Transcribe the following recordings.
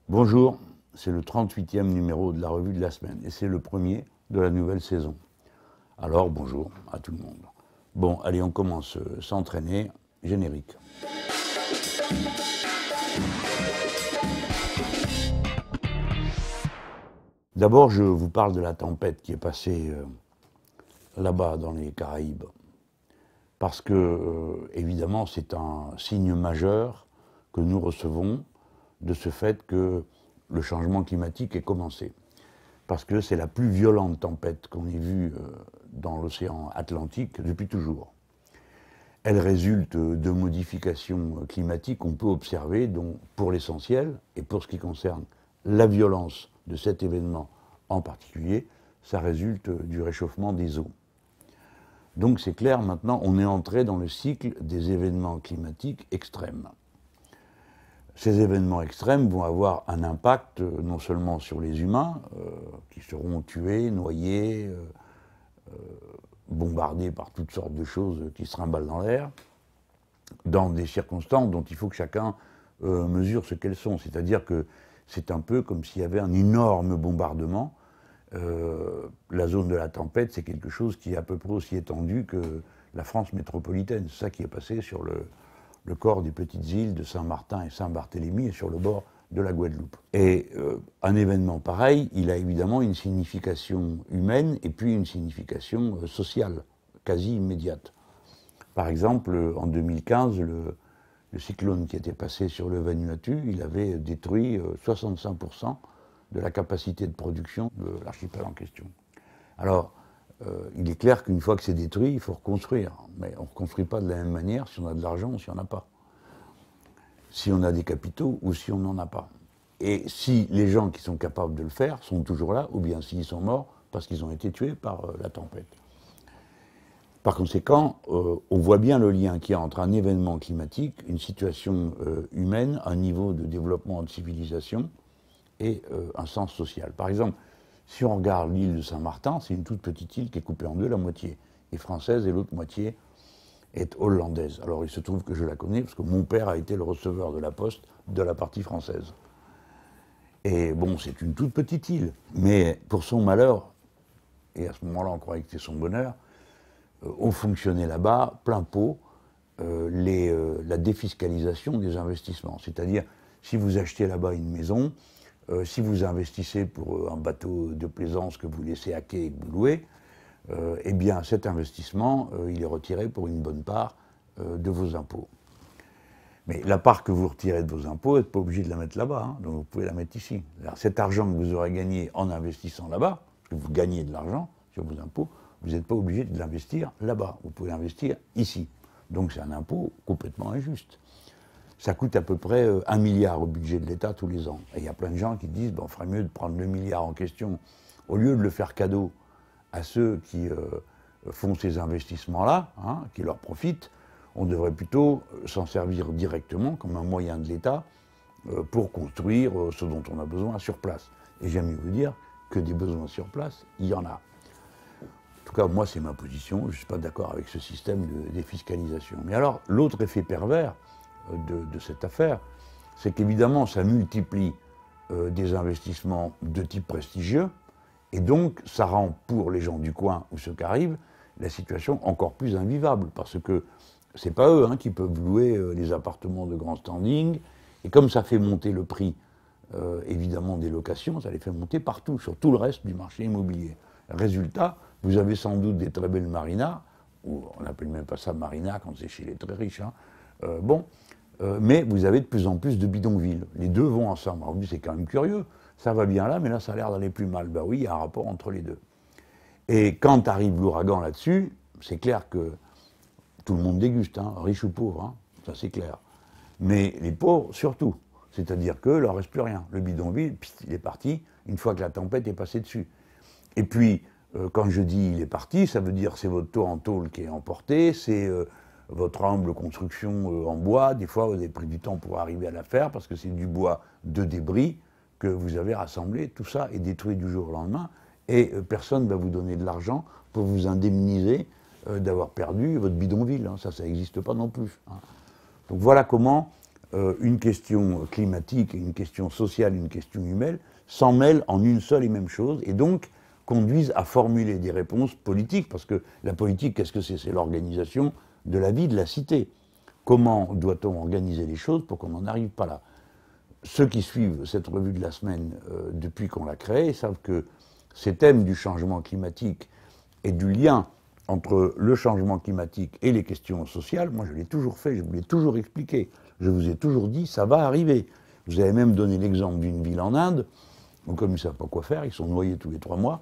Bonjour, c'est le 38e numéro de la revue de la semaine et c'est le premier de la nouvelle saison. Alors bonjour à tout le monde. Bon, allez, on commence s'entraîner. Générique. D'abord, je vous parle de la tempête qui est passée là-bas dans les Caraïbes. Parce que, évidemment, c'est un signe majeur que nous recevons de ce fait que le changement climatique est commencé. Parce que c'est la plus violente tempête qu'on ait vue dans l'océan Atlantique depuis toujours. Elle résulte de modifications climatiques qu'on peut observer, dont pour l'essentiel, et pour ce qui concerne la violence de cet événement en particulier, ça résulte du réchauffement des eaux. Donc c'est clair, maintenant, on est entré dans le cycle des événements climatiques extrêmes. Ces événements extrêmes vont avoir un impact non seulement sur les humains, qui seront tués, noyés, bombardés par toutes sortes de choses qui se trimballent dans l'air, dans des circonstances dont il faut que chacun mesure ce qu'elles sont. C'est-à-dire que c'est un peu comme s'il y avait un énorme bombardement. La zone de la tempête, c'est quelque chose qui est à peu près aussi étendu que la France métropolitaine. C'est ça qui est passé sur le corps des petites îles de Saint-Martin et Saint-Barthélemy et sur le bord de la Guadeloupe. Et un événement pareil, il a évidemment une signification humaine et puis une signification sociale, quasi immédiate. Par exemple, en 2015, le cyclone qui était passé sur le Vanuatu, il avait détruit 65% de la capacité de production de l'archipel en question. Alors, il est clair qu'une fois que c'est détruit, il faut reconstruire. Mais on ne reconstruit pas de la même manière si on a de l'argent ou si on n'en a pas. Si on a des capitaux ou si on n'en a pas. Et si les gens qui sont capables de le faire sont toujours là, ou bien s'ils sont morts parce qu'ils ont été tués par la tempête. Par conséquent, on voit bien le lien qu'il y a entre un événement climatique, une situation humaine, un niveau de développement de civilisation et un sens social. Par exemple, si on regarde l'île de Saint-Martin, c'est une toute petite île qui est coupée en deux, la moitié est française et l'autre moitié est hollandaise. Alors il se trouve que je la connais parce que mon père a été le receveur de la poste de la partie française. Et bon, c'est une toute petite île, mais pour son malheur, et à ce moment-là on croyait que c'était son bonheur, ont fonctionné là-bas, plein pot, la défiscalisation des investissements. C'est-à-dire, si vous achetez là-bas une maison, si vous investissez pour un bateau de plaisance que vous laissez à quai et que vous louez, eh bien cet investissement, il est retiré pour une bonne part de vos impôts. Mais la part que vous retirez de vos impôts, vous n'êtes pas obligé de la mettre là-bas, hein, donc vous pouvez la mettre ici. Alors, cet argent que vous aurez gagné en investissant là-bas, parce que vous gagnez de l'argent sur vos impôts, vous n'êtes pas obligé de l'investir là-bas, vous pouvez l'investir ici. Donc c'est un impôt complètement injuste. Ça coûte à peu près 1 milliard au budget de l'État tous les ans. Et il y a plein de gens qui disent, on ferait mieux de prendre le milliard en question, au lieu de le faire cadeau à ceux qui font ces investissements-là, hein, qui leur profitent, on devrait plutôt s'en servir directement comme un moyen de l'État pour construire ce dont on a besoin sur place. Et j'aime mieux vous dire que des besoins sur place, il y en a. En tout cas, moi, c'est ma position, je ne suis pas d'accord avec ce système de défiscalisation. Mais alors, l'autre effet pervers de cette affaire, c'est qu'évidemment, ça multiplie des investissements de type prestigieux, et donc, ça rend pour les gens du coin ou ceux qui arrivent, la situation encore plus invivable, parce que c'est pas eux qui peuvent louer les appartements de grand standing, et comme ça fait monter le prix, évidemment, des locations, ça les fait monter partout, sur tout le reste du marché immobilier. Résultat, vous avez sans doute des très belles marinas, ou on n'appelle même pas ça marina quand c'est chez les très riches, mais vous avez de plus en plus de bidonvilles. Les deux vont ensemble. Alors vous dites, c'est quand même curieux, ça va bien là, mais là ça a l'air d'aller plus mal. Ben oui, il y a un rapport entre les deux. Et quand arrive l'ouragan là-dessus, c'est clair que tout le monde déguste, riche ou pauvre, ça c'est clair. Mais les pauvres surtout, c'est-à-dire qu'il ne leur reste plus rien. Le bidonville, il est parti une fois que la tempête est passée dessus. Et puis, quand je dis il est parti, ça veut dire c'est votre toit en tôle qui est emporté, c'est votre humble construction en bois. Des fois, vous avez pris du temps pour arriver à la faire parce que c'est du bois de débris que vous avez rassemblé. Tout ça est détruit du jour au lendemain et personne ne va vous donner de l'argent pour vous indemniser d'avoir perdu votre bidonville. Ça n'existe pas non plus. Donc voilà comment une question climatique, une question sociale, une question humaine, s'en mêlent en une seule et même chose, et donc conduisent à formuler des réponses politiques, parce que la politique, qu'est-ce que c'est? C'est l'organisation de la vie de la cité. Comment doit-on organiser les choses pour qu'on n'en arrive pas là? Ceux qui suivent cette revue de la semaine depuis qu'on l'a créée savent que ces thèmes du changement climatique et du lien entre le changement climatique et les questions sociales, moi je l'ai toujours fait, je vous l'ai toujours expliqué. Je vous ai toujours dit, ça va arriver. Vous avez même donné l'exemple d'une ville en Inde, où comme ils ne savent pas quoi faire, ils sont noyés tous les 3 mois,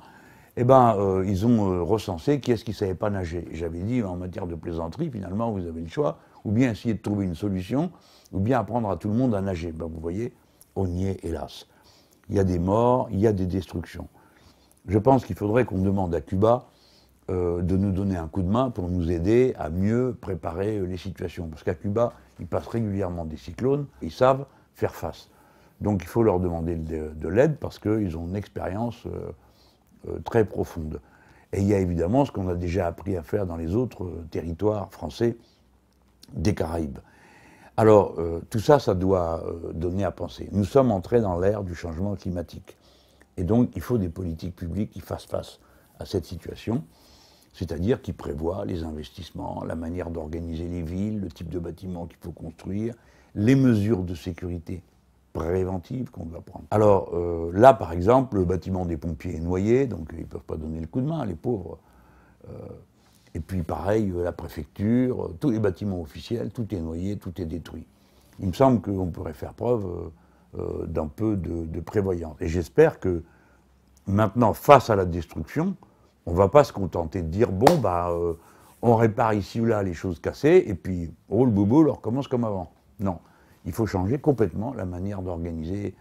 eh ben, ils ont recensé qui est-ce qui ne savait pas nager. Et j'avais dit, en matière de plaisanterie, finalement, vous avez le choix, ou bien essayer de trouver une solution, ou bien apprendre à tout le monde à nager. Ben, vous voyez, on y est, hélas. Il y a des morts, il y a des destructions. Je pense qu'il faudrait qu'on demande à Cuba de nous donner un coup de main pour nous aider à mieux préparer les situations. Parce qu'à Cuba, ils passent régulièrement des cyclones, ils savent faire face. Donc il faut leur demander de l'aide parce qu'ils ont une expérience très profonde. Et il y a évidemment ce qu'on a déjà appris à faire dans les autres territoires français des Caraïbes. Alors, tout ça, ça doit donner à penser. Nous sommes entrés dans l'ère du changement climatique. Et donc, il faut des politiques publiques qui fassent face à cette situation, c'est-à-dire qui prévoient les investissements, la manière d'organiser les villes, le type de bâtiments qu'il faut construire, les mesures de sécurité préventives qu'on doit prendre. Alors, là, par exemple, le bâtiment des pompiers est noyé, donc ils ne peuvent pas donner le coup de main, les pauvres. Et puis pareil, la préfecture, tous les bâtiments officiels, tout est noyé, tout est détruit. Il me semble qu'on pourrait faire preuve d'un peu de prévoyance. Et j'espère que maintenant, face à la destruction, on ne va pas se contenter de dire, bon, bah, on répare ici ou là les choses cassées, et puis, oh, le bobo, on recommence comme avant. Non, il faut changer complètement la manière d'organiser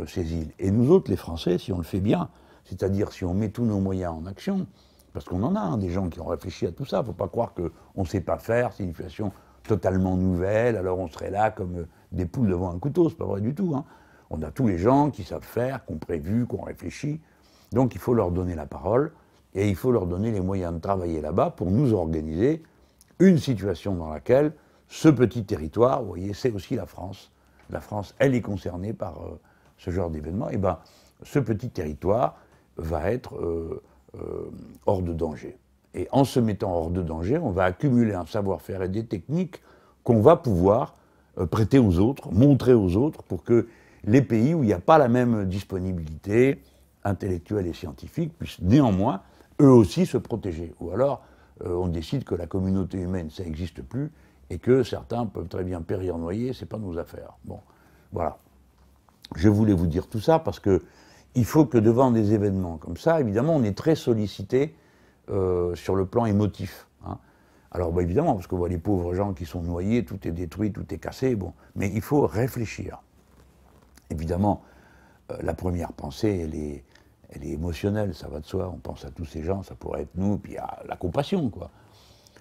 ces îles. Et nous autres, les Français, si on le fait bien, c'est-à-dire si on met tous nos moyens en action, parce qu'on en a des gens qui ont réfléchi à tout ça. Il ne faut pas croire qu'on ne sait pas faire, c'est une situation totalement nouvelle, alors on serait là comme des poules devant un couteau, c'est pas vrai du tout. Hein. On a tous les gens qui savent faire, qui ont prévu, qui ont réfléchi. Donc il faut leur donner la parole et il faut leur donner les moyens de travailler là-bas pour nous organiser une situation dans laquelle ce petit territoire, vous voyez, c'est aussi la France. La France, elle est concernée par ce genre d'événement. Et bien, ce petit territoire va être hors de danger. Et en se mettant hors de danger, on va accumuler un savoir-faire et des techniques qu'on va pouvoir prêter aux autres, montrer aux autres, pour que les pays où il n'y a pas la même disponibilité intellectuelle et scientifique puissent néanmoins, eux aussi, se protéger. Ou alors, on décide que la communauté humaine, ça n'existe plus, et que certains peuvent très bien périr noyés, c'est pas nos affaires. Bon, voilà. Je voulais vous dire tout ça parce que il faut que devant des événements comme ça, évidemment, on est très sollicité sur le plan émotif. Hein. Alors, bah, évidemment, parce qu'on voit les pauvres gens qui sont noyés, tout est détruit, tout est cassé, bon. Mais il faut réfléchir. Évidemment, la première pensée, elle est émotionnelle, ça va de soi. On pense à tous ces gens, ça pourrait être nous, puis il y a la compassion, quoi.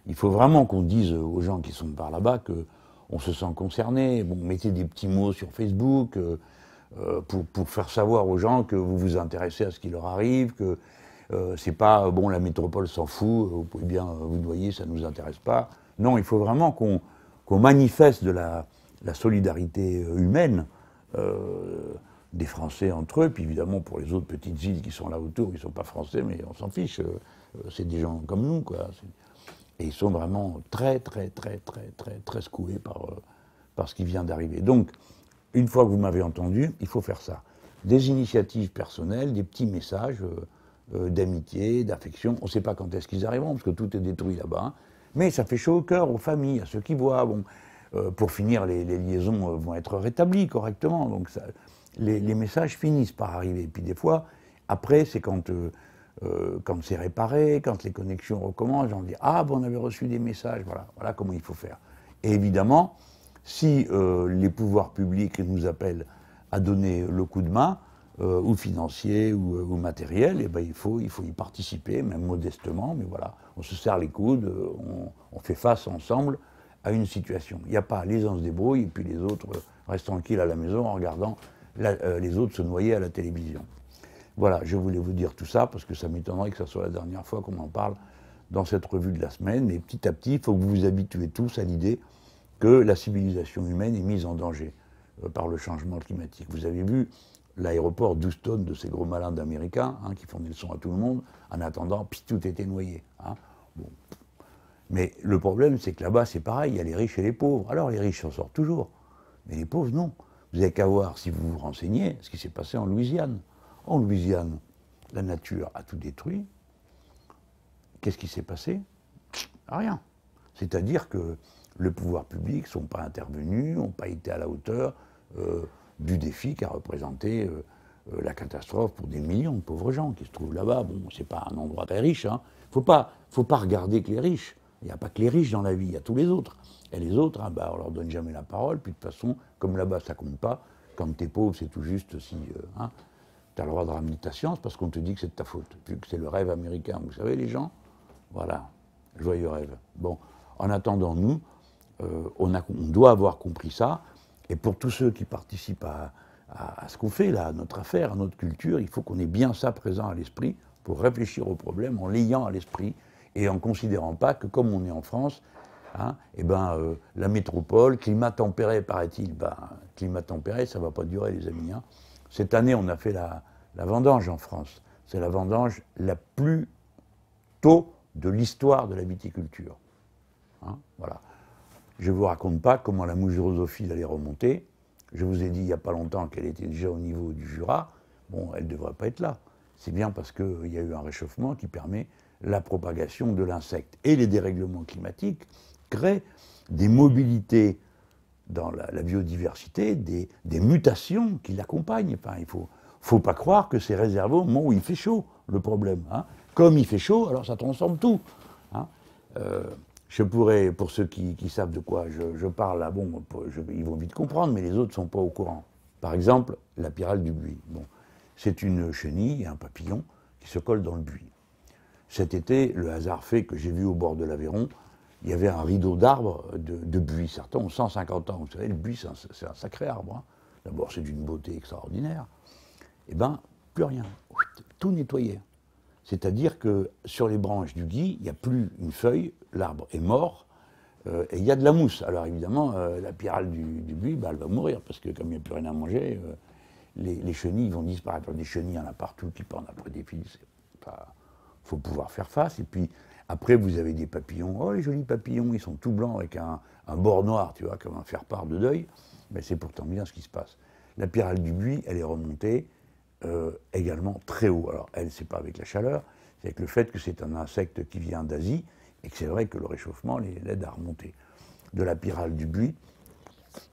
Il faut vraiment qu'on dise aux gens qui sont par là-bas qu'on se sent concerné. Bon, mettez des petits mots sur Facebook, pour faire savoir aux gens que vous vous intéressez à ce qui leur arrive, que c'est pas bon, la métropole s'en fout, vous pouvez bien vous noyer, ça ne nous intéresse pas. Non, il faut vraiment qu'on manifeste de la solidarité humaine des Français entre eux, puis évidemment pour les autres petites îles qui sont là autour, qui ne sont pas français, mais on s'en fiche, c'est des gens comme nous, quoi. Et ils sont vraiment très secoués par ce qui vient d'arriver. Donc, une fois que vous m'avez entendu, il faut faire ça. Des initiatives personnelles, des petits messages d'amitié, d'affection. On ne sait pas quand est-ce qu'ils arriveront, parce que tout est détruit là-bas. Hein. Mais ça fait chaud au cœur aux familles, à ceux qui voient. Bon, pour finir, les liaisons vont être rétablies correctement. Donc ça, les messages finissent par arriver. Et puis des fois, après, c'est quand c'est réparé, quand les connexions recommencent, on dit « Ah, bon, on avait reçu des messages. » Voilà comment il faut faire. Et évidemment, si les pouvoirs publics nous appellent à donner le coup de main, ou financier ou matériel, et ben il faut y participer, même modestement, mais voilà, on se serre les coudes, on fait face ensemble à une situation. Il n'y a pas les uns se débrouillent et puis les autres restent tranquilles à la maison en regardant les autres se noyer à la télévision. Voilà, je voulais vous dire tout ça parce que ça m'étonnerait que ce soit la dernière fois qu'on en parle dans cette revue de la semaine, mais petit à petit, il faut que vous vous habituez tous à l'idée que la civilisation humaine est mise en danger par le changement climatique. Vous avez vu l'aéroport d'Houston de ces gros malins d'Américains qui font des leçons à tout le monde, en attendant, puis tout était noyé. Bon. Mais le problème, c'est que là-bas, c'est pareil, il y a les riches et les pauvres. Alors les riches s'en sortent toujours, mais les pauvres, non. Vous n'avez qu'à voir, si vous vous renseignez, ce qui s'est passé en Louisiane. En Louisiane, la nature a tout détruit. Qu'est-ce qui s'est passé? Rien. C'est-à-dire que le pouvoir public ne sont pas intervenus, n'ont pas été à la hauteur du défi qu'a représenté la catastrophe pour des millions de pauvres gens qui se trouvent là-bas. Bon, c'est pas un endroit très riche. Faut pas regarder que les riches. Il n'y a pas que les riches dans la vie, il y a tous les autres. Et les autres, on leur donne jamais la parole. Puis de toute façon, comme là-bas, ça compte pas. Quand t'es pauvre, c'est tout juste si tu as le droit de ramener ta science parce qu'on te dit que c'est de ta faute. Vu que c'est le rêve américain. Vous savez, les gens, voilà, joyeux rêve. Bon, en attendant, nous, on doit avoir compris ça. Et pour tous ceux qui participent à ce qu'on fait là, à notre affaire, à notre culture, il faut qu'on ait bien ça présent à l'esprit pour réfléchir au problème en l'ayant à l'esprit et en ne considérant pas que comme on est en France, la métropole, climat tempéré, paraît-il, climat tempéré, ça ne va pas durer les amis. Cette année, on a fait la vendange en France. C'est la vendange la plus tôt de l'histoire de la viticulture. Voilà. Je ne vous raconte pas comment la mouche drosophile allait remonter. Je vous ai dit il n'y a pas longtemps qu'elle était déjà au niveau du Jura. Bon, elle ne devrait pas être là. C'est bien parce qu'il y a eu un réchauffement qui permet la propagation de l'insecte. Et les dérèglements climatiques créent des mobilités dans la biodiversité, des mutations qui l'accompagnent. Enfin, il ne faut pas croire que c'est réservé au moment où il fait chaud, le problème. Comme il fait chaud, alors ça transforme tout. Je pourrais, pour ceux qui savent de quoi je parle, là, ils vont vite comprendre, mais les autres ne sont pas au courant. Par exemple, la pyrale du buis. Bon, c'est une chenille, un papillon, qui se colle dans le buis. Cet été, le hasard fait que j'ai vu au bord de l'Aveyron, il y avait un rideau d'arbres de buis. Certains ont 150 ans. Vous savez, le buis, c'est un sacré arbre. D'abord, c'est d'une beauté extraordinaire. Eh bien, plus rien. Tout nettoyé. C'est-à-dire que sur les branches du gui, il n'y a plus une feuille, l'arbre est mort, et il y a de la mousse. Alors évidemment, la pyrale du buis, elle va mourir, parce que comme il n'y a plus rien à manger, les chenilles vont disparaître. Des chenilles, il y en a partout qui pendent après des fils. Il faut pouvoir faire face. Et puis après, vous avez des papillons. Oh, les jolis papillons, ils sont tout blancs avec un bord noir, tu vois, comme un faire-part de deuil. Mais c'est pourtant bien ce qui se passe. La pyrale du buis, elle est remontée également très haut. Alors elle, c'est pas avec la chaleur, c'est avec le fait que c'est un insecte qui vient d'Asie et que c'est vrai que le réchauffement l'aide à remonter. De la pyrale du buis,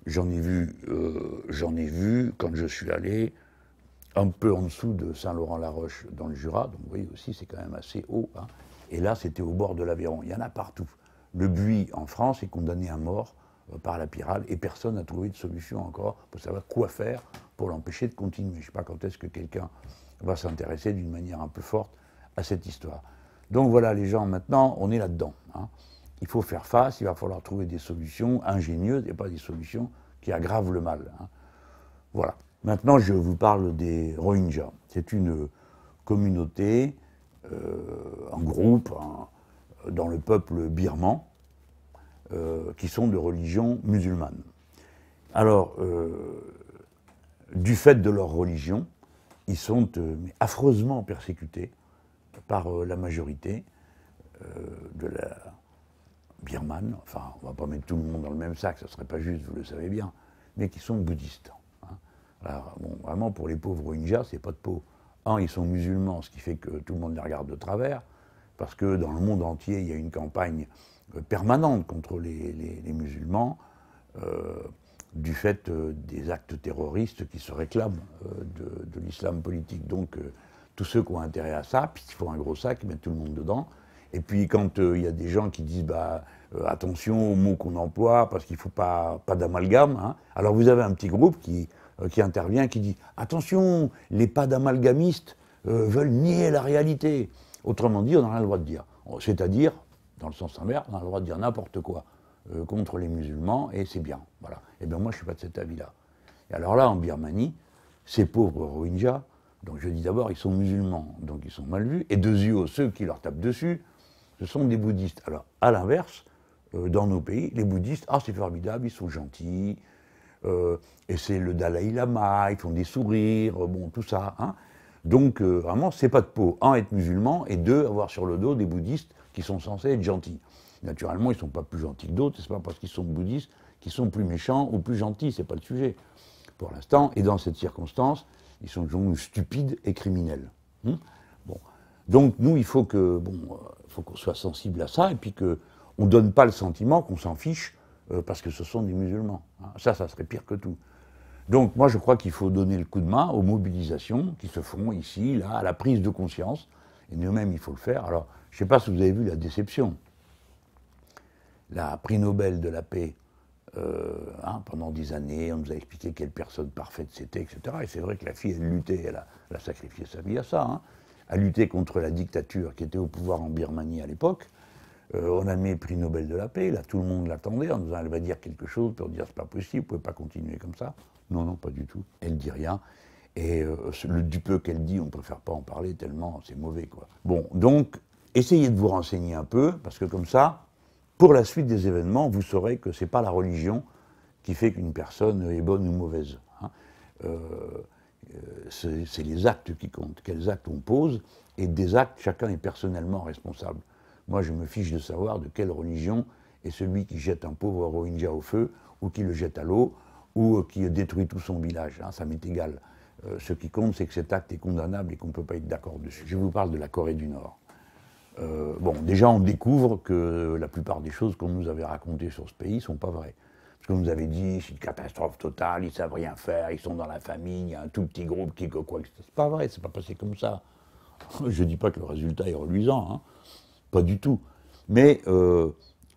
j'en ai vu quand je suis allé un peu en dessous de Saint-Laurent-la-Roche dans le Jura, donc vous voyez aussi c'est quand même assez haut. Et là c'était au bord de l'Aveyron, il y en a partout. Le buis en France est condamné à mort par la pyrale et personne n'a trouvé de solution encore pour savoir quoi faire pour l'empêcher de continuer. Je ne sais pas quand est-ce que quelqu'un va s'intéresser d'une manière un peu forte à cette histoire. Donc voilà, les gens, maintenant, on est là-dedans. Il faut faire face, il va falloir trouver des solutions ingénieuses et pas des solutions qui aggravent le mal. Voilà. Maintenant, je vous parle des Rohingyas. C'est une communauté, un groupe dans le peuple birman, qui sont de religion musulmane. Alors, du fait de leur religion, ils sont affreusement persécutés par la majorité de la birmane. Enfin, on ne va pas mettre tout le monde dans le même sac, ça ne serait pas juste, vous le savez bien, mais qui sont bouddhistes. Alors, bon, vraiment, pour les pauvres Rohingyas, c'est pas de peau. Ils sont musulmans, ce qui fait que tout le monde les regarde de travers, parce que dans le monde entier, il y a une campagne permanente contre les musulmans, du fait des actes terroristes qui se réclament de l'islam politique. Donc, tous ceux qui ont intérêt à ça, puis ils font un gros sac, ils mettent tout le monde dedans. Et puis, quand il y a des gens qui disent attention aux mots qu'on emploie, parce qu'il ne faut pas d'amalgame, alors vous avez un petit groupe qui intervient, qui dit attention, les pas d'amalgamistes veulent nier la réalité. Autrement dit, on n'a rien le droit de dire. C'est-à-dire, dans le sens inverse, on a le droit de dire n'importe quoi contre les musulmans, et c'est bien. Voilà. Et bien moi, je ne suis pas de cet avis-là. Et alors là, en Birmanie, ces pauvres Rohingyas, donc je dis d'abord, ils sont musulmans, donc ils sont mal vus, et deuxièmement, ceux qui leur tapent dessus, ce sont des bouddhistes. Alors, à l'inverse, dans nos pays, les bouddhistes, ah c'est formidable, ils sont gentils, et c'est le Dalai Lama, ils font des sourires, bon, tout ça. Hein. Donc, vraiment, c'est pas de peau. Un, être musulman, et deux, avoir sur le dos des bouddhistes qui sont censés être gentils. Naturellement, ils ne sont pas plus gentils que d'autres, c'est pas parce qu'ils sont bouddhistes qu'ils sont plus méchants ou plus gentils, c'est pas le sujet. Pour l'instant, et dans cette circonstance, ils sont stupides et criminels. Bon. Donc, nous, il faut qu'on soit sensible à ça, et puis qu'on ne donne pas le sentiment qu'on s'en fiche parce que ce sont des musulmans. Hein. Ça serait pire que tout. Donc moi je crois qu'il faut donner le coup de main aux mobilisations qui se font ici, là, à la prise de conscience, et nous-mêmes il faut le faire. Alors je ne sais pas si vous avez vu la déception. La prix Nobel de la paix, pendant des années, on nous a expliqué quelle personne parfaite c'était, etc. Et c'est vrai que la fille, elle luttait, elle a sacrifié sa vie à ça, hein. Elle luttait contre la dictature qui était au pouvoir en Birmanie à l'époque. On a mis le prix Nobel de la paix, là tout le monde l'attendait en disant elle va dire quelque chose pour dire c'est pas possible, vous pouvez pas continuer comme ça. Non, non, pas du tout. Elle dit rien. Et du peu qu'elle dit, on ne préfère pas en parler tellement c'est mauvais, quoi. Bon, donc, essayez de vous renseigner un peu, parce que comme ça, pour la suite des événements, vous saurez que ce n'est pas la religion qui fait qu'une personne est bonne ou mauvaise. Hein. C'est les actes qui comptent. Quels actes on pose, et des actes, chacun est personnellement responsable. Moi, je me fiche de savoir de quelle religion est celui qui jette un pauvre Rohingya au feu, ou qui le jette à l'eau, ou qui détruit tout son village. Hein, ça m'est égal. Ce qui compte, c'est que cet acte est condamnable et qu'on ne peut pas être d'accord dessus. Je vous parle de la Corée du Nord. Bon, déjà, on découvre que la plupart des choses qu'on nous avait racontées sur ce pays ne sont pas vraies. Parce qu'on nous avait dit, c'est une catastrophe totale, ils ne savent rien faire, ils sont dans la famine, il y a un tout petit groupe qui... quoi. C'est pas vrai, c'est pas passé comme ça. Je ne dis pas que le résultat est reluisant, hein. Pas du tout. Mais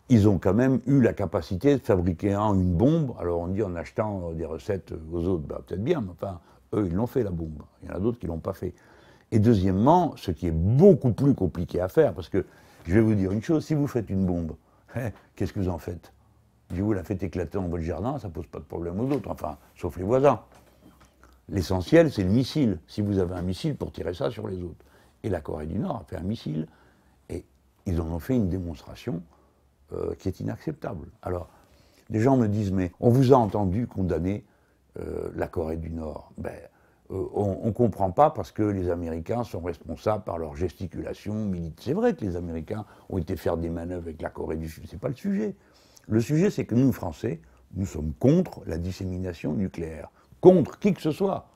ils ont quand même eu la capacité de fabriquer une bombe. Alors on dit en achetant des recettes aux autres, bah, peut-être bien, mais enfin, eux, ils l'ont fait, la bombe. Il y en a d'autres qui ne l'ont pas fait. Et deuxièmement, ce qui est beaucoup plus compliqué à faire, parce que je vais vous dire une chose, si vous faites une bombe, qu'est-ce que vous en faites? Si vous la faites éclater dans votre jardin, ça ne pose pas de problème aux autres, enfin, sauf les voisins. L'essentiel, c'est le missile. Si vous avez un missile pour tirer ça sur les autres. Et la Corée du Nord a fait un missile, et ils en ont fait une démonstration qui est inacceptable. Alors, des gens me disent, mais on vous a entendu condamner la Corée du Nord. Ben, on ne comprend pas parce que les Américains sont responsables par leur gesticulation militaire. C'est vrai que les Américains ont été faire des manœuvres avec la Corée du Sud, c'est pas le sujet. Le sujet, c'est que nous, Français, nous sommes contre la dissémination nucléaire. Contre qui que ce soit.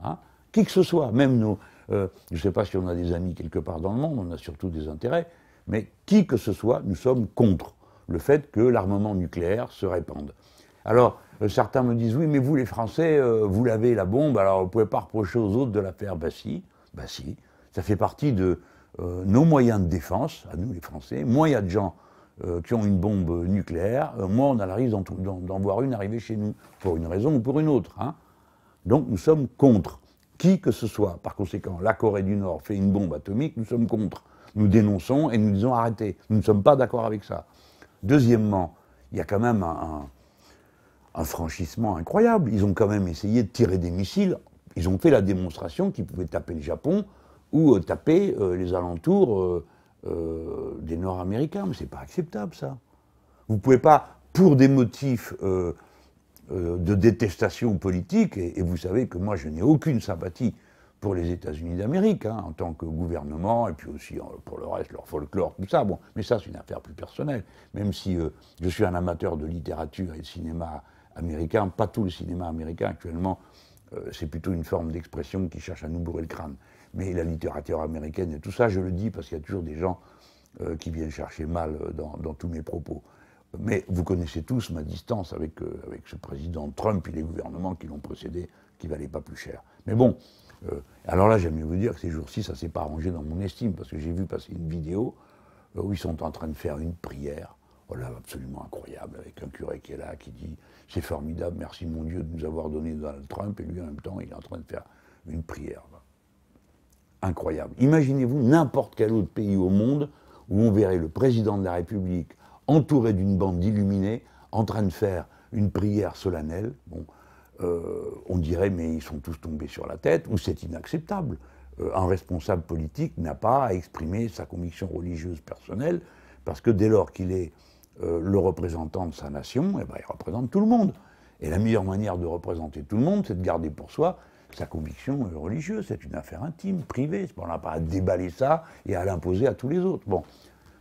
Hein, qui que ce soit. Même nos... je ne sais pas si on a des amis quelque part dans le monde, on a surtout des intérêts, mais qui que ce soit, nous sommes contre le fait que l'armement nucléaire se répande. Alors, certains me disent, oui, mais vous, les Français, vous l'avez, la bombe, alors vous ne pouvez pas reprocher aux autres de la faire. Bah si, ça fait partie de nos moyens de défense, à nous, les Français. Moins il y a de gens qui ont une bombe nucléaire, moins on a le risque d'en voir une arriver chez nous, pour une raison ou pour une autre. Hein. Donc nous sommes contre, qui que ce soit. Par conséquent, la Corée du Nord fait une bombe atomique, nous sommes contre. Nous dénonçons et nous disons arrêtez. Nous ne sommes pas d'accord avec ça. Deuxièmement, il y a quand même un franchissement incroyable. Ils ont quand même essayé de tirer des missiles. Ils ont fait la démonstration qu'ils pouvaient taper le Japon ou taper les alentours des Nord-Américains. Mais c'est pas acceptable, ça. Vous ne pouvez pas, pour des motifs de détestation politique, et vous savez que moi je n'ai aucune sympathie pour les États-Unis d'Amérique, hein, en tant que gouvernement, et puis aussi pour le reste, leur folklore, tout ça. Bon, mais ça, c'est une affaire plus personnelle. Même si je suis un amateur de littérature et de cinéma américain, pas tout le cinéma américain actuellement, c'est plutôt une forme d'expression qui cherche à nous bourrer le crâne. Mais la littérature américaine et tout ça, je le dis parce qu'il y a toujours des gens qui viennent chercher mal dans tous mes propos. Mais vous connaissez tous ma distance avec ce président Trump et les gouvernements qui l'ont précédé, qui ne valaient pas plus cher. Mais bon, alors là, j'aime mieux vous dire que ces jours-ci, ça ne s'est pas arrangé dans mon estime, parce que j'ai vu passer une vidéo où ils sont en train de faire une prière, voilà, absolument incroyable, avec un curé qui est là, qui dit « C'est formidable, merci mon Dieu de nous avoir donné Donald Trump », et lui, en même temps, il est en train de faire une prière. Incroyable. Imaginez-vous n'importe quel autre pays au monde où on verrait le président de la République entouré d'une bande d'illuminés, en train de faire une prière solennelle. Bon, on dirait, mais ils sont tous tombés sur la tête, ou c'est inacceptable. Un responsable politique n'a pas à exprimer sa conviction religieuse personnelle, parce que dès lors qu'il est le représentant de sa nation, eh ben, il représente tout le monde. Et la meilleure manière de représenter tout le monde, c'est de garder pour soi sa conviction religieuse. C'est une affaire intime, privée. On n'a pas à déballer ça et à l'imposer à tous les autres. Bon.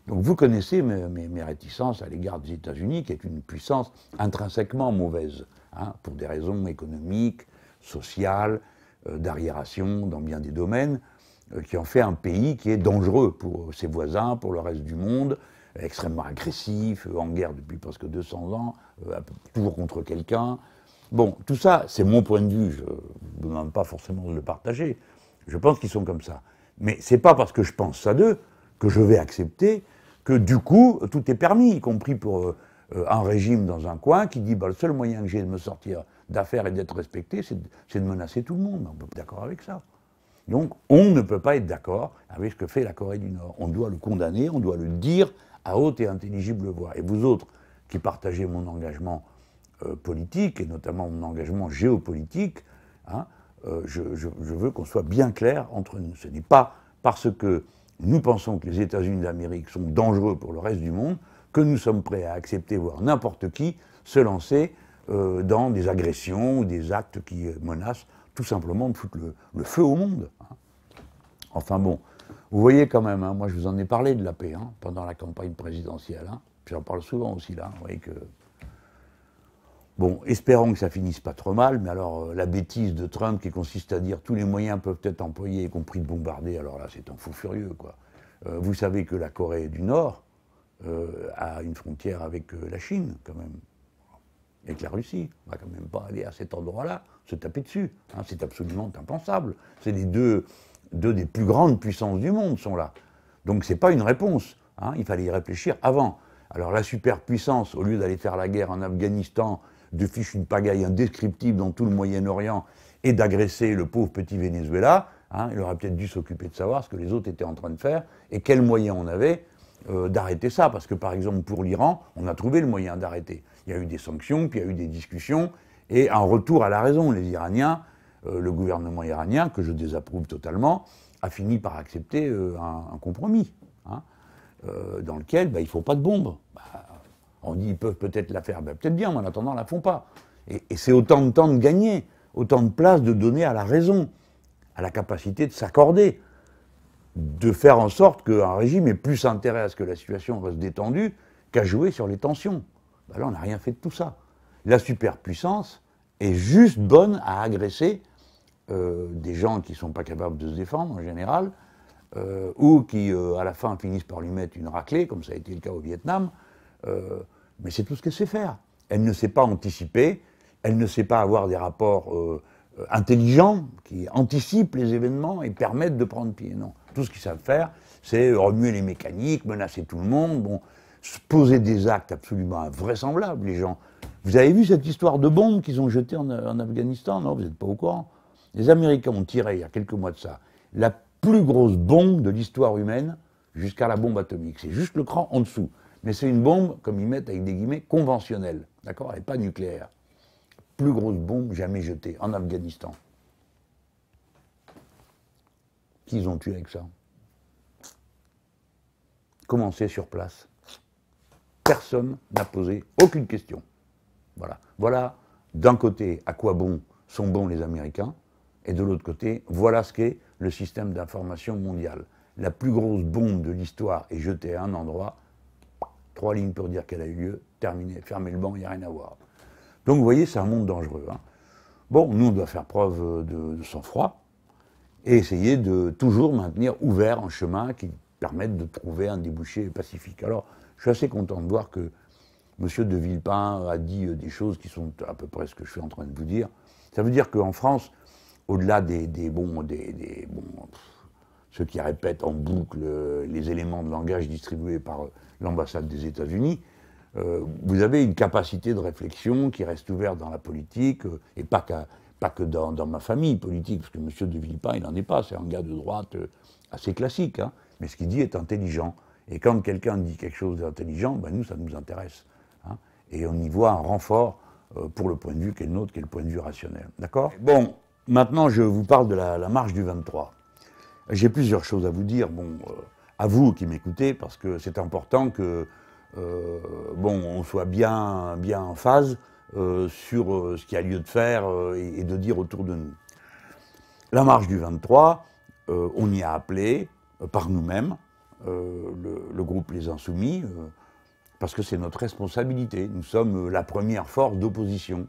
Donc vous connaissez mes réticences à l'égard des États-Unis, qui est une puissance intrinsèquement mauvaise, hein, pour des raisons économiques, sociales, d'arriération dans bien des domaines, qui en fait un pays qui est dangereux pour ses voisins, pour le reste du monde, extrêmement agressif, en guerre depuis presque 200 ans, toujours contre quelqu'un. Bon, tout ça, c'est mon point de vue, je ne vous demande pas forcément de le partager, je pense qu'ils sont comme ça. Mais c'est pas parce que je pense ça d'eux que je vais accepter que du coup, tout est permis, y compris pour un régime dans un coin qui dit bah, le seul moyen que j'ai de me sortir d'affaires et d'être respecté, c'est de menacer tout le monde. On peut être d'accord avec ça. Donc, on ne peut pas être d'accord avec ce que fait la Corée du Nord. On doit le condamner, on doit le dire à haute et intelligible voix. Et vous autres, qui partagez mon engagement politique, et notamment mon engagement géopolitique, hein, je veux qu'on soit bien clair entre nous. Ce n'est pas parce que nous pensons que les États-Unis d'Amérique sont dangereux pour le reste du monde que nous sommes prêts à accepter, voir n'importe qui se lancer dans des agressions ou des actes qui menacent tout simplement de foutre le feu au monde. Hein. Enfin bon, vous voyez quand même, hein, moi je vous en ai parlé de la paix hein, pendant la campagne présidentielle, hein, j'en parle souvent aussi là, vous voyez que... Bon, espérons que ça finisse pas trop mal, mais alors la bêtise de Trump qui consiste à dire tous les moyens peuvent être employés, y compris de bombarder, alors là c'est un fou furieux quoi. Vous savez que la Corée du Nord a une frontière avec la Chine quand même, avec la Russie. On va quand même pas aller à cet endroit-là se taper dessus, hein, c'est absolument impensable. C'est les deux des plus grandes puissances du monde sont là. Donc c'est pas une réponse, hein, il fallait y réfléchir avant. Alors la superpuissance, au lieu d'aller faire la guerre en Afghanistan, de fiche une pagaille indescriptible dans tout le Moyen-Orient et d'agresser le pauvre petit Venezuela, hein, il aurait peut-être dû s'occuper de savoir ce que les autres étaient en train de faire et quels moyens on avait d'arrêter ça. Parce que par exemple pour l'Iran, on a trouvé le moyen d'arrêter. Il y a eu des sanctions, puis il y a eu des discussions et un retour à la raison. Les Iraniens, le gouvernement iranien, que je désapprouve totalement, a fini par accepter un compromis, hein, dans lequel il ne faut pas de bombes. On dit ils peuvent peut-être la faire, peut-être bien, mais en attendant, ils ne la font pas. Et c'est autant de temps de gagner, autant de place de donner à la raison, à la capacité de s'accorder, de faire en sorte qu'un régime ait plus intérêt à ce que la situation reste détendue qu'à jouer sur les tensions. Là, on n'a rien fait de tout ça. La superpuissance est juste bonne à agresser des gens qui ne sont pas capables de se défendre en général, ou qui, à la fin, finissent par lui mettre une raclée, comme ça a été le cas au Vietnam. Mais c'est tout ce qu'elle sait faire. Elle ne sait pas anticiper, elle ne sait pas avoir des rapports intelligents qui anticipent les événements et permettent de prendre pied. Non. Tout ce qu'ils savent faire, c'est remuer les mécaniques, menacer tout le monde, bon, poser des actes absolument invraisemblables, les gens. Vous avez vu cette histoire de bombes qu'ils ont jetées en Afghanistan? Non, vous n'êtes pas au courant. Les Américains ont tiré, il y a quelques mois de ça, la plus grosse bombe de l'histoire humaine jusqu'à la bombe atomique. C'est juste le cran en dessous. Mais c'est une bombe, comme ils mettent avec des guillemets, conventionnelle. D'accord? Elle n'est pas nucléaire. Plus grosse bombe jamais jetée en Afghanistan. Qui ils ont tué avec ça? Commencez sur place. Personne n'a posé aucune question. Voilà. Voilà, d'un côté, à quoi bon sont bons les Américains, et de l'autre côté, voilà ce qu'est le système d'information mondial. La plus grosse bombe de l'histoire est jetée à un endroit, 3 lignes pour dire qu'elle a eu lieu, terminé, fermez le banc, il n'y a rien à voir. Donc vous voyez, c'est un monde dangereux. Hein. Bon, nous, on doit faire preuve de sang-froid et essayer de toujours maintenir ouvert un chemin qui permette de trouver un débouché pacifique. Alors, je suis assez content de voir que M. de Villepin a dit des choses qui sont à peu près ce que je suis en train de vous dire. Ça veut dire qu'en France, au-delà ceux qui répètent en boucle les éléments de langage distribués par l'ambassade des États-Unis, vous avez une capacité de réflexion qui reste ouverte dans la politique, et pas que dans ma famille politique, parce que M. de Villepin, il n'en est pas, c'est un gars de droite assez classique, hein, mais ce qu'il dit est intelligent. Et quand quelqu'un dit quelque chose d'intelligent, nous, ça nous intéresse. Hein, et on y voit un renfort pour le point de vue qui est le nôtre, qui est le point de vue rationnel. D'accord? Bon, maintenant, je vous parle de la marche du 23. J'ai plusieurs choses à vous dire, à vous qui m'écoutez, parce que c'est important que bon, on soit bien en phase sur ce qu'il y a lieu de faire et de dire autour de nous. La marche du 23, on y a appelé par nous-mêmes, le groupe Les Insoumis, parce que c'est notre responsabilité. Nous sommes la première force d'opposition.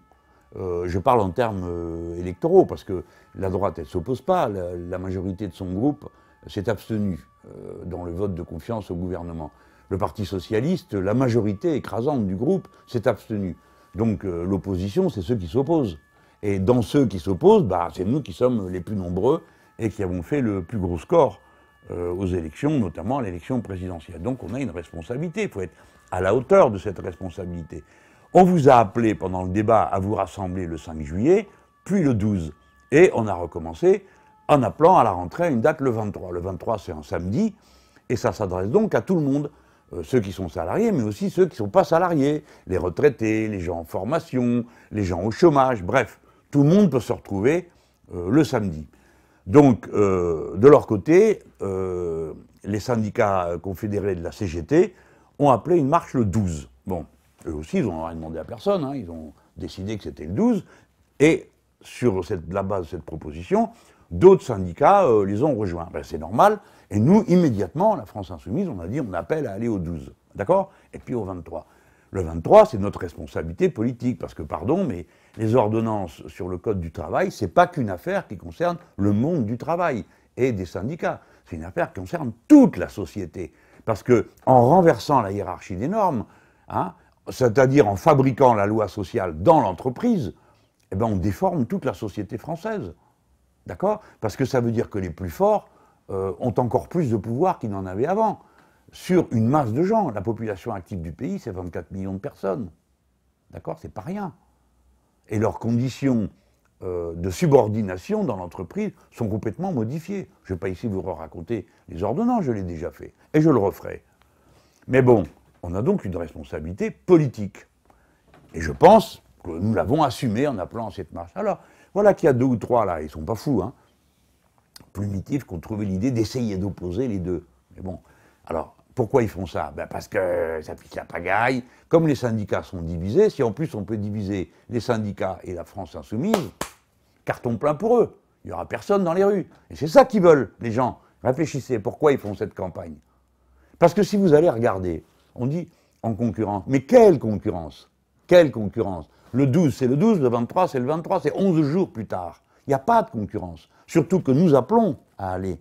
Je parle en termes électoraux, parce que la droite, elle ne s'oppose pas. La majorité de son groupe s'est abstenue dans le vote de confiance au gouvernement. Le Parti socialiste, la majorité écrasante du groupe, s'est abstenue. Donc l'opposition, c'est ceux qui s'opposent. Et dans ceux qui s'opposent, bah, c'est nous qui sommes les plus nombreux et qui avons fait le plus gros score aux élections, notamment à l'élection présidentielle. Donc on a une responsabilité, il faut être à la hauteur de cette responsabilité. On vous a appelé pendant le débat à vous rassembler le 5 juillet, puis le 12. Et on a recommencé en appelant à la rentrée à une date le 23. Le 23, c'est un samedi, et ça s'adresse donc à tout le monde. Ceux qui sont salariés, mais aussi ceux qui ne sont pas salariés, les retraités, les gens en formation, les gens au chômage, bref, tout le monde peut se retrouver le samedi. Donc, de leur côté, les syndicats confédérés de la CGT ont appelé une marche le 12. Bon, eux aussi, ils n'ont rien demandé à personne, hein, ils ont décidé que c'était le 12, et sur la base de cette proposition, d'autres syndicats les ont rejoints. Ben, c'est normal, et nous, immédiatement, la France Insoumise, on a dit on appelle à aller au 12, d'accord? Et puis au 23. Le 23, c'est notre responsabilité politique, parce que, pardon, mais les ordonnances sur le Code du travail, c'est pas qu'une affaire qui concerne le monde du travail et des syndicats. C'est une affaire qui concerne toute la société. Parce que, en renversant la hiérarchie des normes, hein, c'est-à-dire en fabriquant la loi sociale dans l'entreprise, eh ben on déforme toute la société française. D'accord? Parce que ça veut dire que les plus forts ont encore plus de pouvoir qu'ils n'en avaient avant. Sur une masse de gens, la population active du pays, c'est 24 millions de personnes. D'accord? C'est pas rien. Et leurs conditions de subordination dans l'entreprise sont complètement modifiées. Je ne vais pas ici vous raconter les ordonnances, je l'ai déjà fait. Et je le referai. Mais bon, on a donc une responsabilité politique. Et je pense que nous l'avons assumée en appelant à cette marche. Alors, voilà qu'il y a 2 ou 3 là, ils ne sont pas fous, hein, primitifs, qui ont trouvé l'idée d'essayer d'opposer les deux. Mais bon, alors, pourquoi ils font ça? Ben parce que ça pique la pagaille. Comme les syndicats sont divisés, si en plus on peut diviser les syndicats et la France Insoumise, carton plein pour eux. Il n'y aura personne dans les rues. Et c'est ça qu'ils veulent, les gens. Réfléchissez, pourquoi ils font cette campagne? Parce que si vous allez regarder, on dit en concurrence. Mais quelle concurrence? Quelle concurrence? Le 12, c'est le 12, le 23, c'est le 23, c'est 11 jours plus tard. Il n'y a pas de concurrence. Surtout que nous appelons à aller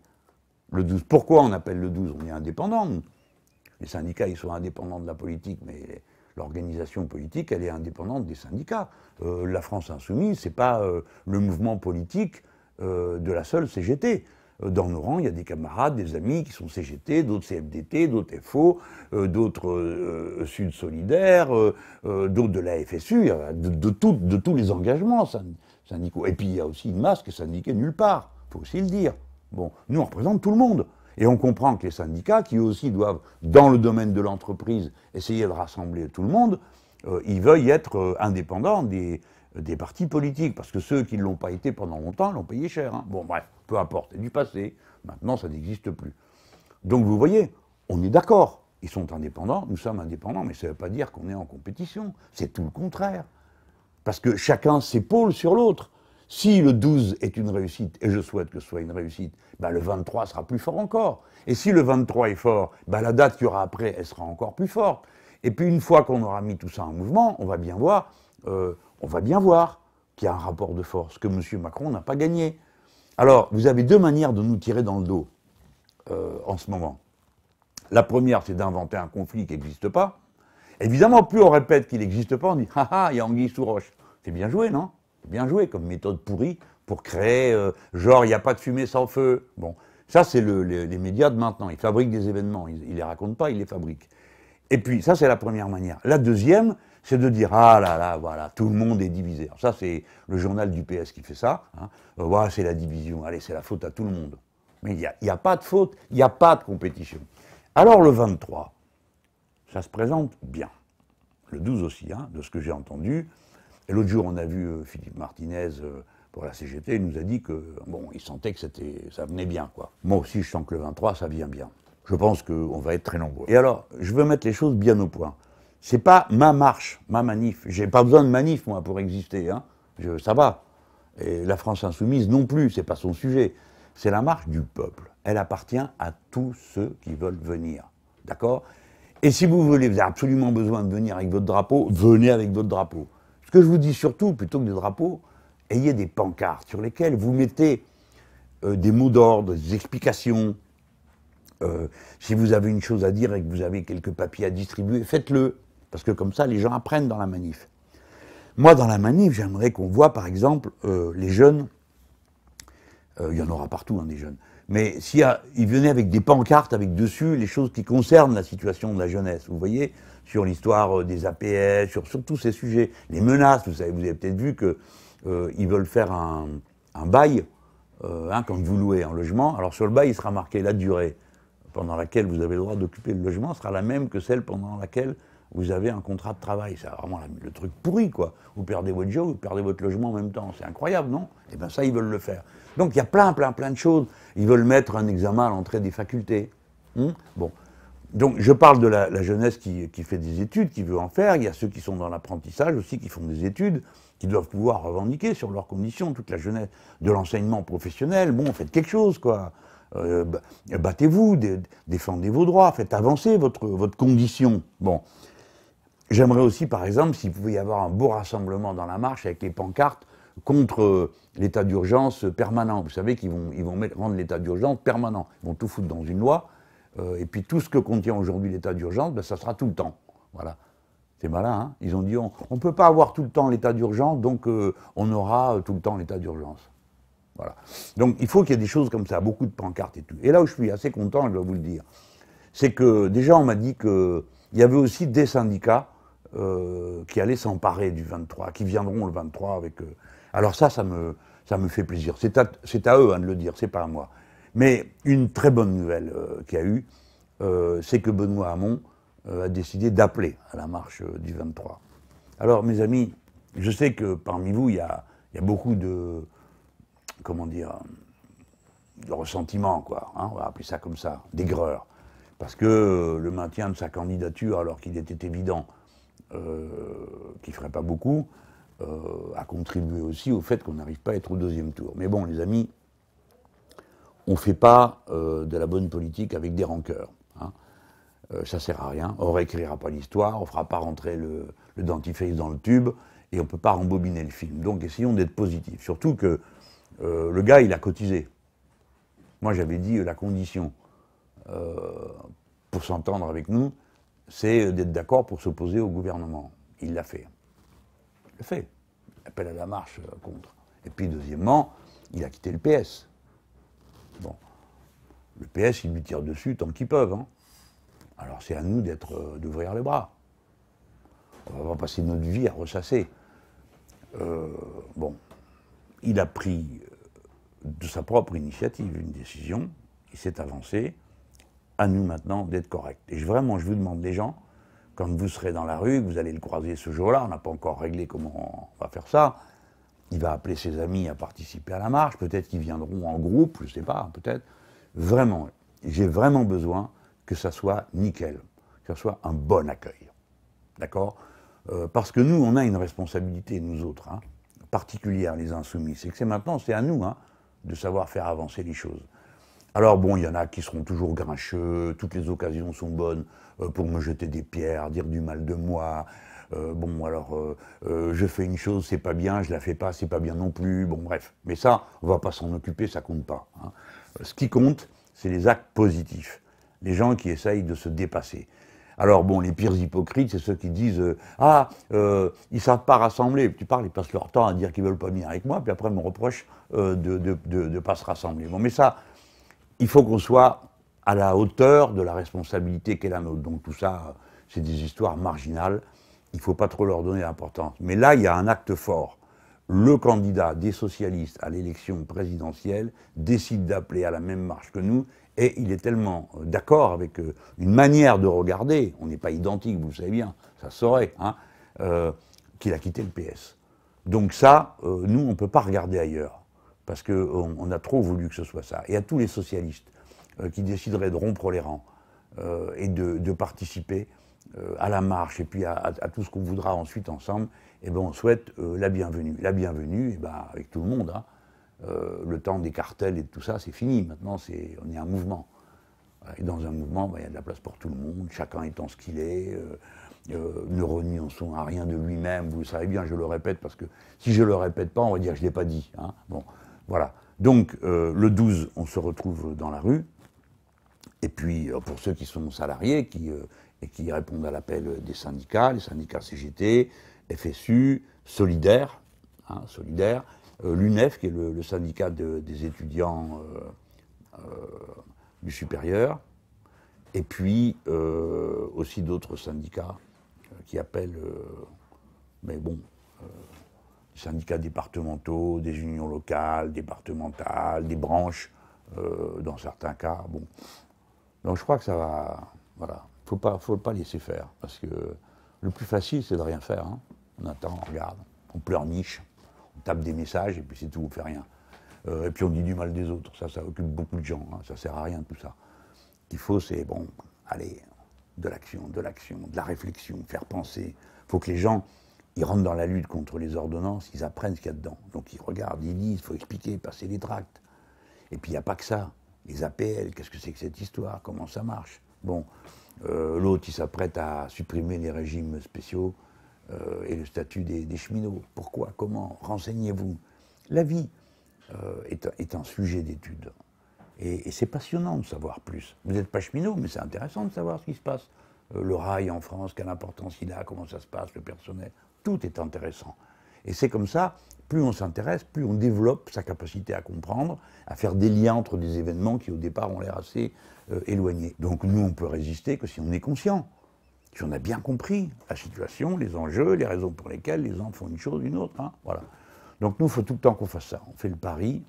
le 12. Pourquoi on appelle le 12? On est indépendants. Les syndicats, ils sont indépendants de la politique, mais l'organisation politique, elle est indépendante des syndicats. La France Insoumise, c'est pas le mouvement politique de la seule CGT. Dans nos rangs, il y a des camarades, des amis qui sont CGT, d'autres CFDT, d'autres FO, d'autres Sud Solidaire, d'autres de la FSU, de tous les engagements syndicaux. Et puis il y a aussi une masse qui est syndiquée nulle part, il faut aussi le dire. Bon, nous on représente tout le monde. Et on comprend que les syndicats, qui eux aussi doivent, dans le domaine de l'entreprise, essayer de rassembler tout le monde, ils veuillent être indépendants des partis politiques, parce que ceux qui ne l'ont pas été pendant longtemps l'ont payé cher. Hein. Bon, bref, peu importe, c'est du passé. Maintenant, ça n'existe plus. Donc, vous voyez, on est d'accord. Ils sont indépendants, nous sommes indépendants, mais ça ne veut pas dire qu'on est en compétition. C'est tout le contraire. Parce que chacun s'épaule sur l'autre. Si le 12 est une réussite, et je souhaite que ce soit une réussite, ben le 23 sera plus fort encore. Et si le 23 est fort, ben la date qu'il y aura après, elle sera encore plus forte. Et puis une fois qu'on aura mis tout ça en mouvement, on va bien voir qu'il y a un rapport de force, que M. Macron n'a pas gagné. Alors, vous avez 2 manières de nous tirer dans le dos en ce moment. La première, c'est d'inventer un conflit qui n'existe pas. Évidemment, plus on répète qu'il n'existe pas, on dit « Ah ah, il y a anguille sous roche ». C'est bien joué, non? C'est bien joué comme méthode pourrie pour créer, genre, il n'y a pas de fumée sans feu. Bon, ça, c'est les médias de maintenant. Ils fabriquent des événements, ils ne les racontent pas, ils les fabriquent. Et puis, ça, c'est la première manière. La deuxième, c'est de dire « Ah là là, voilà, tout le monde est divisé ». Alors ça, c'est le journal du PS qui fait ça. Hein. Voilà, c'est la division. Allez, c'est la faute à tout le monde. Mais il n'y a pas de faute, il n'y a pas de compétition. Alors, le 23, ça se présente bien. Le 12 aussi, hein, de ce que j'ai entendu. Et l'autre jour, on a vu Philippe Martinez pour la CGT, il nous a dit que, bon, il sentait que ça venait bien, quoi. Moi aussi, je sens que le 23, ça vient bien. Je pense qu'on va être très nombreux. Et alors, je veux mettre les choses bien au point. C'est pas ma marche, ma manif. J'ai pas besoin de manif, moi, pour exister. Hein. Ça va. Et la France insoumise non plus, c'est pas son sujet. C'est la marche du peuple. Elle appartient à tous ceux qui veulent venir. D'accord? Et si vous avez absolument besoin de venir avec votre drapeau, venez avec votre drapeau. Ce que je vous dis surtout, plutôt que des drapeaux, ayez des pancartes sur lesquelles vous mettez des mots d'ordre, des explications. Si vous avez une chose à dire et que vous avez quelques papiers à distribuer, faites-le. Parce que comme ça, les gens apprennent dans la manif. Moi, dans la manif, j'aimerais qu'on voit, par exemple, les jeunes, il y en aura partout, hein, des jeunes, mais ils venaient avec des pancartes, avec dessus les choses qui concernent la situation de la jeunesse, vous voyez, sur l'histoire des APS, sur tous ces sujets, les menaces, vous avez peut-être vu qu'ils veulent faire un bail, quand vous louez un logement, alors sur le bail, il sera marqué la durée pendant laquelle vous avez le droit d'occuper le logement sera la même que celle pendant laquelle vous avez un contrat de travail. C'est vraiment le truc pourri, quoi. Vous perdez votre job, vous perdez votre logement en même temps. C'est incroyable, non? Eh bien ça, ils veulent le faire. Donc il y a plein de choses. Ils veulent mettre un examen à l'entrée des facultés. Bon. Donc je parle de la jeunesse qui fait des études, qui veut en faire. Il y a ceux qui sont dans l'apprentissage aussi, qui font des études, qui doivent pouvoir revendiquer sur leurs conditions. Toute la jeunesse de l'enseignement professionnel, bon, faites quelque chose, quoi. Battez-vous, défendez vos droits, faites avancer votre condition. Bon. J'aimerais aussi, par exemple, s'il pouvait y avoir un beau rassemblement dans la marche avec les pancartes contre l'état d'urgence permanent. Vous savez qu'ils vont rendre l'état d'urgence permanent. Ils vont tout foutre dans une loi, et puis tout ce que contient aujourd'hui l'état d'urgence, ben, ça sera tout le temps. Voilà. C'est malin, hein. Ils ont dit, on ne peut pas avoir tout le temps l'état d'urgence, donc on aura tout le temps l'état d'urgence. Voilà. Donc il faut qu'il y ait des choses comme ça, beaucoup de pancartes et tout. Et là où je suis assez content, je dois vous le dire, c'est que déjà on m'a dit qu'il y avait aussi des syndicats qui allaient s'emparer du 23, qui viendront le 23 avec eux. Alors ça me fait plaisir. C'est à eux, hein, de le dire, c'est pas à moi. Mais une très bonne nouvelle qu'il y a eu, c'est que Benoît Hamon a décidé d'appeler à la marche du 23. Alors mes amis, je sais que parmi vous, il y a beaucoup de, comment dire, de ressentiment, quoi, hein, on va appeler ça comme ça, d'aigreur. Parce que le maintien de sa candidature, alors qu'il était évident qu'il ne ferait pas beaucoup, a contribué aussi au fait qu'on n'arrive pas à être au deuxième tour. Mais bon, les amis, on ne fait pas de la bonne politique avec des rancœurs. Hein. Ça ne sert à rien. On ne réécrira pas l'histoire, on ne fera pas rentrer le dentifrice dans le tube, et on ne peut pas rembobiner le film. Donc essayons d'être positifs. Surtout que le gars, il a cotisé. Moi, j'avais dit la condition pour s'entendre avec nous, c'est d'être d'accord pour s'opposer au gouvernement. Il l'a fait. Il l'a fait. Il appelle à la marche contre. Et puis, deuxièmement, il a quitté le PS. Bon. Le PS, ils lui tirent dessus tant qu'ils peuvent. Hein. Alors, c'est à nous d'ouvrir les bras. On va pas passer notre vie à ressasser. Bon. Il a pris de sa propre initiative une décision. Il s'est avancé. À nous maintenant d'être corrects. Et vraiment, je vous demande, les gens, quand vous serez dans la rue, que vous allez le croiser ce jour-là, on n'a pas encore réglé comment on va faire ça, il va appeler ses amis à participer à la marche, peut-être qu'ils viendront en groupe, je ne sais pas, peut-être. Vraiment, j'ai vraiment besoin que ça soit nickel, que ça soit un bon accueil. D'accord? Parce que nous, on a une responsabilité, nous autres, hein, particulière, les insoumis. C'est que maintenant, c'est à nous hein, de savoir faire avancer les choses. Alors bon, il y en a qui seront toujours grincheux, toutes les occasions sont bonnes pour me jeter des pierres, dire du mal de moi. Bon, alors, je fais une chose, c'est pas bien, je la fais pas, c'est pas bien non plus. Bon, bref. Mais ça, on va pas s'en occuper, ça compte pas. Hein. Ce qui compte, c'est les actes positifs. Les gens qui essayent de se dépasser. Alors bon, les pires hypocrites, c'est ceux qui disent ils savent pas rassembler. Tu parles, ils passent leur temps à dire qu'ils veulent pas venir avec moi, puis après ils me reprochent de pas se rassembler. Bon, mais ça, il faut qu'on soit à la hauteur de la responsabilité qu'est la nôtre. Donc tout ça, c'est des histoires marginales. Il ne faut pas trop leur donner d'importance. Mais là, il y a un acte fort. Le candidat des socialistes à l'élection présidentielle décide d'appeler à la même marche que nous, et il est tellement d'accord avec une manière de regarder, on n'est pas identiques, vous le savez bien, ça se saurait, hein, qu'il a quitté le PS. Donc ça, nous, on ne peut pas regarder ailleurs. Parce qu'on a trop voulu que ce soit ça. Et à tous les socialistes qui décideraient de rompre les rangs, et de participer à la marche et puis à tout ce qu'on voudra ensuite ensemble, et ben on souhaite la bienvenue. La bienvenue, et ben avec tout le monde. Hein. Le temps des cartels et de tout ça, c'est fini. Maintenant, on est un mouvement. Et dans un mouvement, ben, il y a de la place pour tout le monde, chacun étant ce qu'il est, ne renonçant à rien de lui-même. Vous le savez bien, je le répète, parce que si je ne le répète pas, on va dire que je ne l'ai pas dit. Hein. Bon, voilà. Donc, le 12, on se retrouve dans la rue. Et puis, pour ceux qui sont salariés et qui répondent à l'appel des syndicats, les syndicats CGT, FSU, Solidaire, hein, Solidaire, l'UNEF, qui est le syndicat des étudiants du supérieur, et puis aussi d'autres syndicats qui appellent, mais bon, des syndicats départementaux, des unions locales, départementales, des branches, dans certains cas. Bon. Donc je crois que ça va, voilà, faut pas laisser faire, parce que le plus facile, c'est de rien faire. Hein. On attend, on regarde, on pleurniche, on tape des messages, et puis c'est tout, on fait rien. Et puis on dit du mal des autres, ça occupe beaucoup de gens, hein, ça sert à rien tout ça. Ce qu'il faut, c'est, bon, allez, de l'action, de la réflexion, faire penser. Il faut que les gens, ils rentrent dans la lutte contre les ordonnances, ils apprennent ce qu'il y a dedans. Donc ils regardent, ils lisent, il faut expliquer, passer les tracts. Et puis il n'y a pas que ça. Les APL, qu'est-ce que c'est que cette histoire? Comment ça marche? Bon, l'autre, il s'apprête à supprimer les régimes spéciaux et le statut des cheminots. Pourquoi? Comment? Renseignez-vous. La vie est un sujet d'étude. Et c'est passionnant de savoir plus. Vous n'êtes pas cheminot, mais c'est intéressant de savoir ce qui se passe. Le rail en France, quelle importance il a, comment ça se passe, le personnel. Tout est intéressant. Et c'est comme ça, plus on s'intéresse, plus on développe sa capacité à comprendre, à faire des liens entre des événements qui au départ ont l'air assez éloignés. Donc nous, on peut résister que si on est conscient, si on a bien compris la situation, les enjeux, les raisons pour lesquelles les gens font une chose ou une autre. Hein, voilà. Donc nous, il faut tout le temps qu'on fasse ça. On fait le pari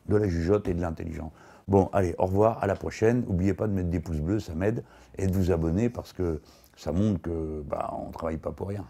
de la jugeote et de l'intelligence. Bon, allez, au revoir, à la prochaine. N'oubliez pas de mettre des pouces bleus, ça m'aide, et de vous abonner parce que ça montre que on ne travaille pas pour rien.